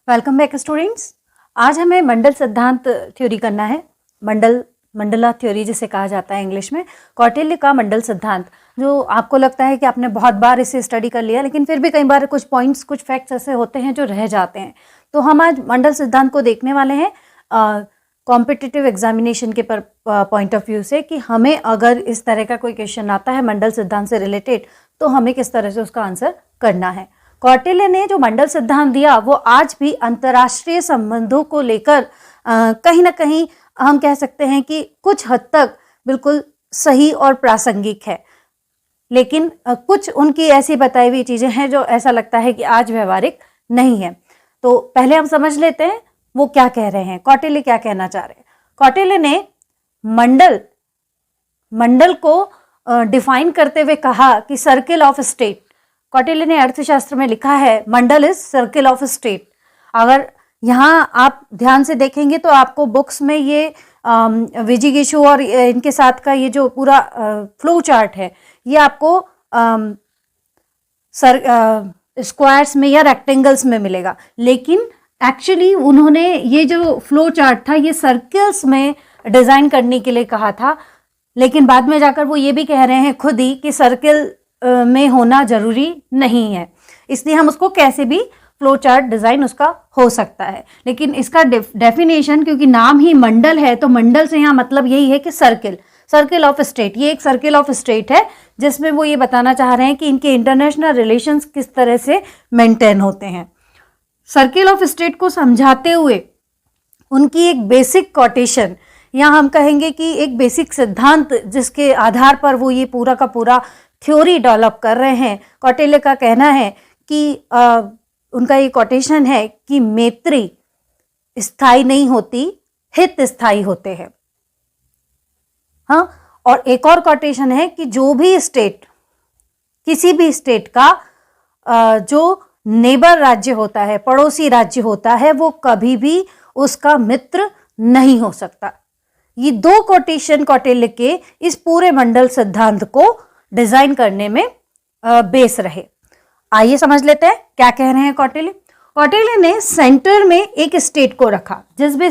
Welcome back students. आज हमें मंडल सिद्धांत थ्योरी करना है। मंडला थ्योरी जिसे कहा जाता है इंग्लिश में, कौटिल्य का मंडल सिद्धांत। जो आपको लगता है कि आपने बहुत बार इसे स्टडी कर लिया, लेकिन फिर भी कई बार कुछ पॉइंट्स, कुछ फैक्ट्स ऐसे होते हैं जो रह जाते हैं। तो हम आज मंडल सिद्धांत को देखने वाले हैं कॉम्पिटिटिव एग्जामिनेशन के पॉइंट ऑफ व्यू से, कि हमें अगर इस तरह का कोई क्वेश्चन आता है मंडल सिद्धांत से रिलेटेड, तो हमें किस तरह से उसका आंसर करना है। कौटिल्य ने जो मंडल सिद्धांत दिया वो आज भी अंतर्राष्ट्रीय संबंधों को लेकर कहीं ना कहीं हम कह सकते हैं कि कुछ हद तक बिल्कुल सही और प्रासंगिक है, लेकिन कुछ उनकी ऐसी बताई हुई चीजें हैं जो ऐसा लगता है कि आज व्यवहारिक नहीं है। तो पहले हम समझ लेते हैं वो क्या कह रहे हैं, कौटिल्य क्या कहना चाह रहे हैं। कौटिल्य ने मंडल को डिफाइन करते हुए कहा कि सर्किल ऑफ स्टेट। कौटिल्य ने अर्थशास्त्र में लिखा है मंडल इज सर्किल ऑफ स्टेट। अगर यहाँ आप ध्यान से देखेंगे तो आपको बुक्स में ये विजिगीषु और इनके साथ का ये जो पूरा फ्लो चार्ट है, ये आपको स्क्वायर्स में या रेक्टेंगल्स में मिलेगा, लेकिन एक्चुअली उन्होंने ये जो फ्लो चार्ट था ये सर्कल्स में डिजाइन करने के लिए कहा था, लेकिन बाद में जाकर वो ये भी कह रहे हैं खुद ही कि सर्किल में होना जरूरी नहीं है, इसलिए हम उसको कैसे भी फ्लो चार्ट डिजाइन उसका हो सकता है। लेकिन इसका डेफिनेशन, क्योंकि नाम ही मंडल है, तो मंडल से यहाँ मतलब यही है कि सर्किल ऑफ स्टेट। ये एक सर्किल ऑफ स्टेट है जिसमें वो ये बताना चाह रहे हैं कि इनके इंटरनेशनल रिलेशंस किस तरह से मेंटेन होते हैं। सर्किल ऑफ स्टेट को समझाते हुए उनकी एक बेसिक कोटेशन, या हम कहेंगे कि एक बेसिक सिद्धांत जिसके आधार पर वो ये पूरा का पूरा थ्योरी डेवलप कर रहे हैं। कौटिल्य का कहना है कि उनका ये कोटेशन है कि मैत्री स्थायी नहीं होती, हित स्थायी होते हैं। हाँ, और एक और कोटेशन है कि जो भी स्टेट, किसी भी स्टेट का जो नेबर राज्य होता है, पड़ोसी राज्य होता है, वो कभी भी उसका मित्र नहीं हो सकता। ये दो कोटेशन कौटिल्य के इस पूरे मंडल सिद्धांत को डिजाइन करने में बेस रहे। आइए समझ लेते हैं क्या कह रहे हैं कौटिल्य। कौटिल्य ने सेंटर में एक स्टेट को रखा। जिस भी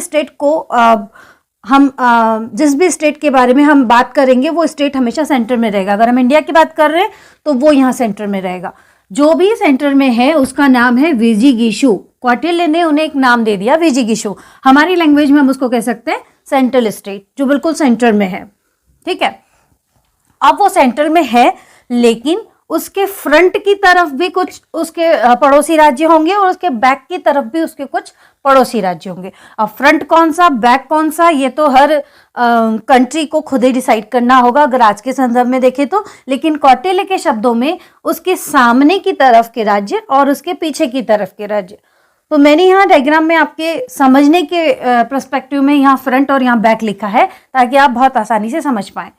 स्टेट के बारे में हम बात करेंगे वो स्टेट हमेशा सेंटर में रहेगा। अगर हम इंडिया की बात कर रहे हैं तो वो यहाँ सेंटर में रहेगा। जो भी सेंटर में है उसका नाम है विजिगीषु। कौटिल्य ने उन्हें एक नाम दे दिया विजिगीषु। हमारी लैंग्वेज में हम उसको कह सकते हैं सेंट्रल स्टेट, जो बिल्कुल सेंटर में है। ठीक है, अब वो सेंटर में है, लेकिन उसके फ्रंट की तरफ भी कुछ उसके पड़ोसी राज्य होंगे और उसके बैक की तरफ भी उसके कुछ पड़ोसी राज्य होंगे। अब फ्रंट कौन सा, बैक कौन सा, ये तो हर कंट्री को खुद ही डिसाइड करना होगा अगर आज के संदर्भ में देखें तो। लेकिन कौटिल्य के शब्दों में उसके सामने की तरफ के राज्य और उसके पीछे की तरफ के राज्य। तो मैंने यहाँ डायग्राम में आपके समझने के पर्सपेक्टिव में यहाँ फ्रंट और यहाँ बैक लिखा है ताकि आप बहुत आसानी से समझ पाए।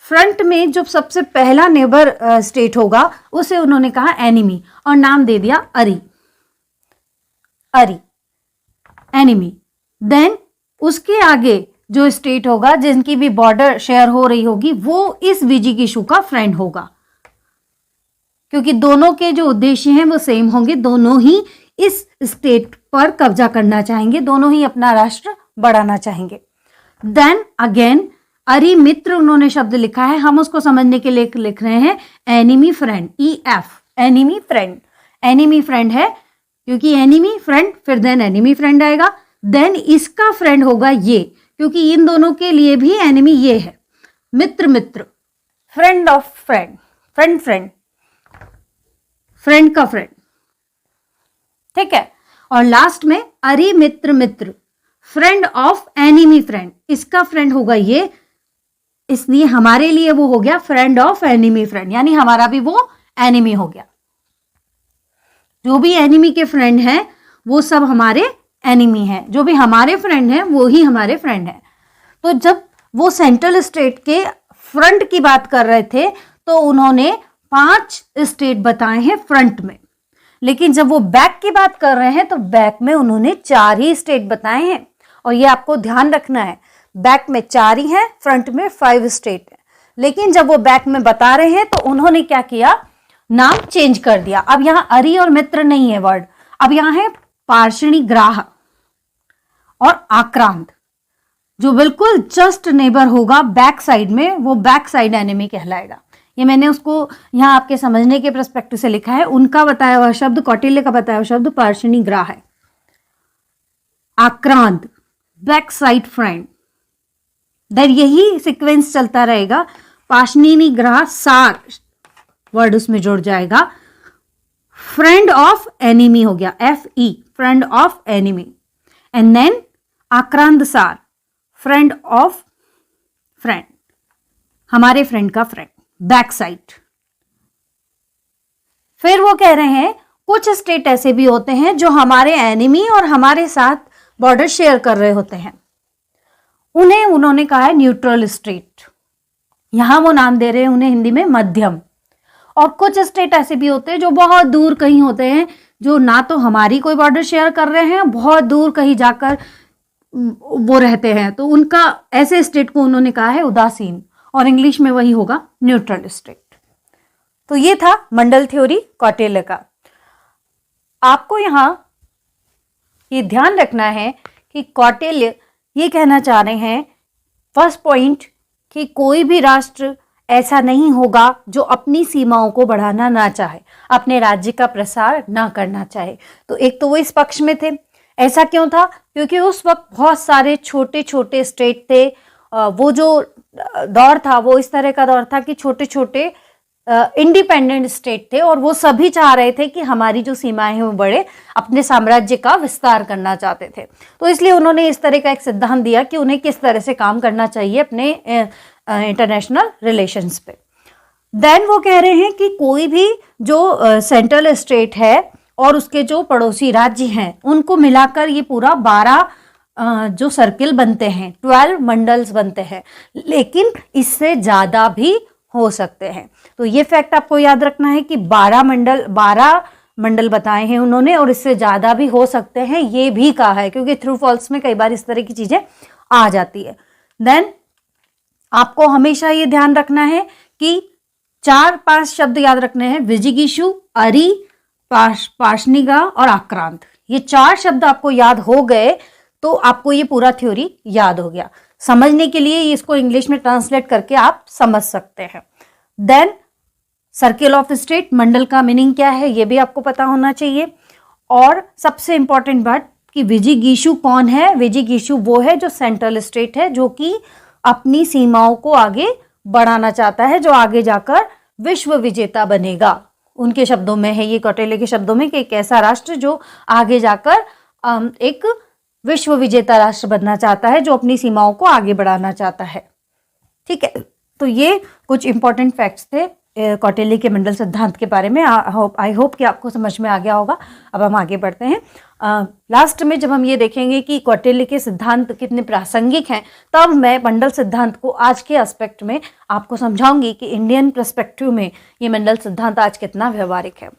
फ्रंट में जो सबसे पहला नेबर स्टेट होगा उसे उन्होंने कहा एनिमी और नाम दे दिया अरी एनिमी। देन उसके आगे जो स्टेट होगा जिनकी भी बॉर्डर शेयर हो रही होगी वो इस विजिगीषु का फ्रेंड होगा, क्योंकि दोनों के जो उद्देश्य हैं वो सेम होंगे। दोनों ही इस स्टेट पर कब्जा करना चाहेंगे, दोनों ही अपना राष्ट्र बढ़ाना चाहेंगे। देन अगेन अरी मित्र उन्होंने शब्द लिखा है, हम उसको समझने के लिए लिख रहे हैं enemy friend, EF, enemy friend है, क्योंकि एनिमी फ्रेंड फिर देन एनिमी फ्रेंड आएगा। देन इसका फ्रेंड होगा ये, क्योंकि इन दोनों के लिए भी एनिमी ये है। मित्र, फ्रेंड ऑफ फ्रेंड, फ्रेंड का फ्रेंड। ठीक है, और लास्ट में अरी मित्र, फ्रेंड ऑफ एनिमी फ्रेंड, इसका फ्रेंड होगा ये, इसलिए हमारे लिए वो हो गया फ्रेंड ऑफ एनिमी फ्रेंड, यानी हमारा भी वो एनिमी हो गया। जो भी एनिमी के फ्रेंड हैं वो सब हमारे एनिमी हैं, जो भी हमारे फ्रेंड हैं वो ही हमारे फ्रेंड हैं। तो जब वो सेंट्रल स्टेट के फ्रंट की बात कर रहे थे तो उन्होंने 5 स्टेट बताए हैं फ्रंट में, लेकिन जब वो बैक की बात कर रहे हैं तो बैक में उन्होंने 4 ही स्टेट बताए हैं। और ये आपको ध्यान रखना है, बैक में 4 ही है, फ्रंट में 5 स्टेट है। लेकिन जब वो बैक में बता रहे हैं तो उन्होंने क्या किया, नाम चेंज कर दिया। अब यहाँ अरी और मित्र नहीं है वर्ड, अब यहाँ है पार्षणिग्राह और आक्रांत। जो बिल्कुल जस्ट नेबर होगा बैक साइड में, वो बैक साइड एनिमी कहलाएगा। ये मैंने उसको यहाँ आपके समझने के पर्सपेक्टिव से लिखा है। उनका बताया हुआ शब्द, कौटिल्य का बताया हुआ शब्द पार्षणिग्राह है। आक्रांत, बैक साइड फ्रेंड, देन यही सीक्वेंस चलता रहेगा। पार्षणिग्राह, सार वर्ड उसमें जुड़ जाएगा। फ्रेंड ऑफ एनिमी हो गया, FE, friend of enemy. And then आक्रांत सार, फ्रेंड ऑफ फ्रेंड, हमारे फ्रेंड का फ्रेंड, बैक साइड। फिर वो कह रहे हैं कुछ स्टेट ऐसे भी होते हैं जो हमारे एनिमी और हमारे साथ बॉर्डर शेयर कर रहे होते हैं, उन्हें उन्होंने कहा है न्यूट्रल स्टेट। यहां वो नाम दे रहे हैं उन्हें हिंदी में मध्यम। और कुछ स्टेट ऐसे भी होते हैं जो बहुत दूर कहीं होते हैं, जो ना तो हमारी कोई बॉर्डर शेयर कर रहे हैं, बहुत दूर कहीं जाकर वो रहते हैं, तो उनका, ऐसे स्टेट को उन्होंने कहा है उदासीन, और इंग्लिश में वही होगा न्यूट्रल स्टेट। तो ये था मंडल थ्योरी कौटिल्य का। आपको यहां ये ध्यान रखना है कि कौटिल्य ये कहना चाह रहे हैं, फर्स्ट पॉइंट, कि कोई भी राष्ट्र ऐसा नहीं होगा जो अपनी सीमाओं को बढ़ाना ना चाहे, अपने राज्य का प्रसार ना करना चाहे। तो एक तो वो इस पक्ष में थे। ऐसा क्यों था? क्योंकि उस वक्त बहुत सारे छोटे छोटे स्टेट थे। वो जो दौर था वो इस तरह का दौर था कि छोटे छोटे इंडिपेंडेंट स्टेट थे, और वो सभी चाह रहे थे कि हमारी जो सीमाएं हैं वो बढ़े, अपने साम्राज्य का विस्तार करना चाहते थे। तो इसलिए उन्होंने इस तरह का एक सिद्धांत दिया कि उन्हें किस तरह से काम करना चाहिए अपने इंटरनेशनल रिलेशंस पे। देन वो कह रहे हैं कि कोई भी जो सेंट्रल स्टेट है और उसके जो पड़ोसी राज्य हैं, उनको मिलाकर ये पूरा 12 जो सर्किल बनते हैं, 12 मंडल्स बनते हैं, लेकिन इससे ज्यादा भी हो सकते हैं। तो ये फैक्ट आपको याद रखना है कि 12 मंडल बताए हैं उन्होंने, और इससे ज्यादा भी हो सकते हैं, ये भी कहा है, क्योंकि ट्रू फॉल्स में कई बार इस तरह की चीजें आ जाती है। देन आपको हमेशा ये ध्यान रखना है कि 4-5 शब्द याद रखने हैं, विजिगीषु, अरि, पार्षणिग्राह और आक्रांत। ये 4 शब्द आपको याद हो गए तो आपको ये पूरा थ्योरी याद हो गया। समझने के लिए इसको इंग्लिश में ट्रांसलेट करके आप समझ सकते हैं। देन सर्किल ऑफ स्टेट, मंडल का मीनिंग क्या है ये भी आपको पता होना चाहिए। और सबसे इंपॉर्टेंट बात कि विजिगीषु कौन है? विजिगीषु वो है जो सेंट्रल स्टेट है, जो कि अपनी सीमाओं को आगे बढ़ाना चाहता है, जो आगे जाकर विश्व विजेता बनेगा। उनके शब्दों में है ये, कौटिल्य के शब्दों में, कि एक ऐसा राष्ट्र जो आगे जाकर एक विश्व विजेता राष्ट्र बनना चाहता है, जो अपनी सीमाओं को आगे बढ़ाना चाहता है। ठीक है, तो ये कुछ इंपॉर्टेंट फैक्ट्स थे कौटिल्य के मंडल सिद्धांत के बारे में। आई होप कि आपको समझ में आ गया होगा। अब हम आगे बढ़ते हैं। लास्ट में जब हम ये देखेंगे कि कौटिल्य के सिद्धांत कितने प्रासंगिक हैं, तब मैं मंडल सिद्धांत को आज के एस्पेक्ट में आपको समझाऊंगी कि इंडियन पर्सपेक्टिव में ये मंडल सिद्धांत आज कितना व्यवहारिक है।